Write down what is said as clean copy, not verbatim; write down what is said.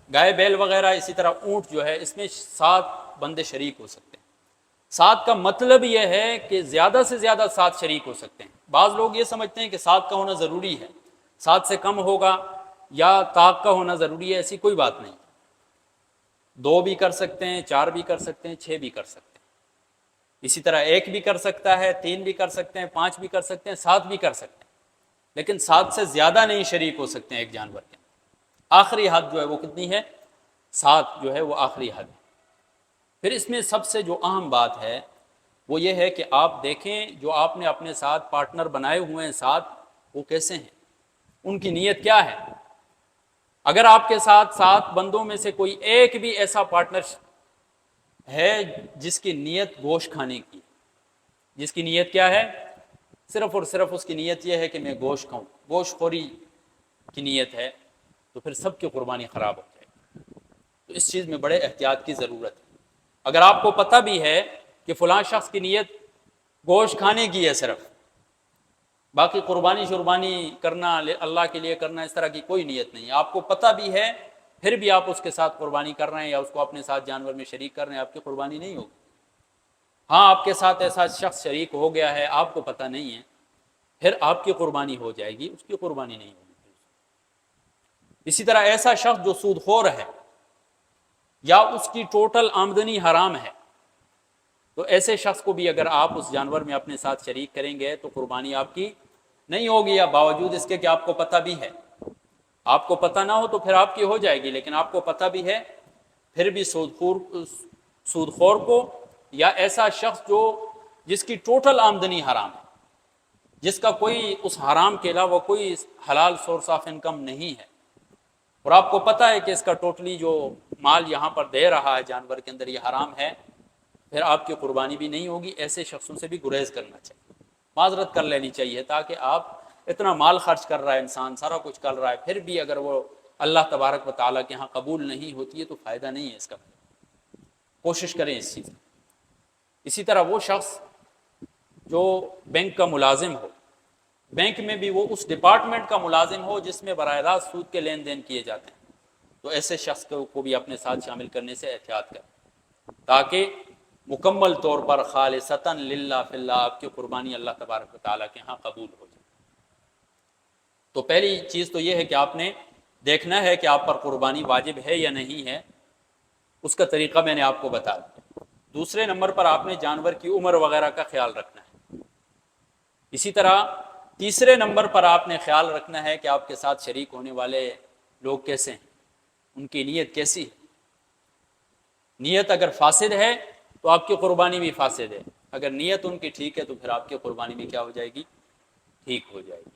گائے بیل وغیرہ، اسی طرح اونٹ جو ہے، اس میں 7 بندے شریک ہو سکتے ہیں۔ 7 کا مطلب یہ ہے کہ زیادہ سے زیادہ 7 شریک ہو سکتے ہیں۔ بعض لوگ یہ سمجھتے ہیں کہ 7 کا ہونا ضروری ہے، 7 سے کم ہوگا یا طاق کا ہونا ضروری ہے، ایسی کوئی بات نہیں۔ 2 بھی کر سکتے ہیں، 4 بھی کر سکتے ہیں، 6 بھی کر سکتے ہیں، اسی طرح 1 بھی کر سکتا ہے، 3 بھی کر سکتے ہیں، 5 بھی کر سکتے ہیں، 7 بھی کر سکتے ہیں، لیکن 7 سے زیادہ نہیں شریک ہو سکتے ہیں ایک جانور کے۔ آخری حد جو ہے وہ کتنی ہے؟ 7 جو ہے وہ آخری حد ہے۔ پھر اس میں سب سے جو اہم بات ہے وہ یہ ہے کہ آپ دیکھیں جو آپ نے اپنے ساتھ پارٹنر بنائے ہوئے ہیں 7، وہ کیسے ہیں، ان کی نیت کیا ہے۔ اگر آپ کے ساتھ 7 بندوں میں سے کوئی ایک بھی ایسا پارٹنر ہے جس کی نیت گوشت کھانے کی، جس کی نیت کیا ہے، صرف اور صرف اس کی نیت یہ ہے کہ میں گوشت کھاؤں، گوشت خوری کی نیت ہے، تو پھر سب کی قربانی خراب ہو جائے گی۔ تو اس چیز میں بڑے احتیاط کی ضرورت ہے۔ اگر آپ کو پتہ بھی ہے کہ فلاں شخص کی نیت گوشت کھانے کی ہے صرف، باقی قربانی شربانی کرنا، اللہ کے لیے کرنا، اس طرح کی کوئی نیت نہیں ہے، آپ کو پتہ بھی ہے، پھر بھی آپ اس کے ساتھ قربانی کر رہے ہیں یا اس کو اپنے ساتھ جانور میں شریک کر رہے ہیں، آپ کی قربانی نہیں ہوگی۔ ہاں، آپ کے ساتھ ایسا شخص شریک ہو گیا ہے، آپ کو پتہ نہیں ہے، پھر آپ کی قربانی ہو جائے گی، اس کی قربانی نہیں ہوگی۔ اسی طرح ایسا شخص جو سود خور ہے یا اس کی ٹوٹل آمدنی حرام ہے، تو ایسے شخص کو بھی اگر آپ اس جانور میں اپنے ساتھ شریک کریں گے تو قربانی آپ کی نہیں ہوگی، یا باوجود اس کے کہ آپ کو پتہ بھی ہے۔ آپ کو پتہ نہ ہو تو پھر آپ کی ہو جائے گی، لیکن آپ کو پتہ بھی ہے، پھر بھی سود خور کو یا ایسا شخص جس کی ٹوٹل آمدنی حرام ہے، جس کا کوئی اس حرام کے علاوہ کوئی حلال سورس آف انکم نہیں ہے، اور آپ کو پتہ ہے کہ اس کا ٹوٹلی جو مال یہاں پر دے رہا ہے جانور کے اندر یہ حرام ہے، پھر آپ کی قربانی بھی نہیں ہوگی۔ ایسے شخصوں سے بھی گریز کرنا چاہیے، معذرت کر لینی چاہیے، تاکہ آپ اتنا مال خرچ کر رہا ہے انسان، سارا کچھ کر رہا ہے، پھر بھی اگر وہ اللہ تبارک و تعالیٰ کے ہاں قبول نہیں ہوتی ہے تو فائدہ نہیں ہے اس کا۔ کوشش کریں اس چیز میں۔ اسی طرح وہ شخص جو بینک کا ملازم ہو، بینک میں بھی وہ اس ڈپارٹمنٹ کا ملازم ہو جس میں براہ راست سود کے لین دین کیے جاتے ہیں، تو ایسے شخص کو بھی اپنے ساتھ شامل کرنے سے احتیاط کریں، تاکہ مکمل طور پر خالصتاً للہ فی اللہ آپ کی قربانی اللہ تبارک و تعالیٰ کے ہاں قبول ہو جائے۔ تو پہلی چیز تو یہ ہے کہ آپ نے دیکھنا ہے کہ آپ پر قربانی واجب ہے یا نہیں ہے، اس کا طریقہ میں نے آپ کو بتا دیا۔ دوسرے نمبر پر آپ نے جانور کی عمر وغیرہ کا خیال رکھنا ہے۔ اسی طرح تیسرے نمبر پر آپ نے خیال رکھنا ہے کہ آپ کے ساتھ شریک ہونے والے لوگ کیسے ہیں، ان کی نیت کیسی ہے۔ نیت اگر فاسد ہے تو آپ کی قربانی بھی فاسد ہے، اگر نیت ان کی ٹھیک ہے تو پھر آپ کی قربانی بھی کیا ہو جائے گی، ٹھیک ہو جائے گی۔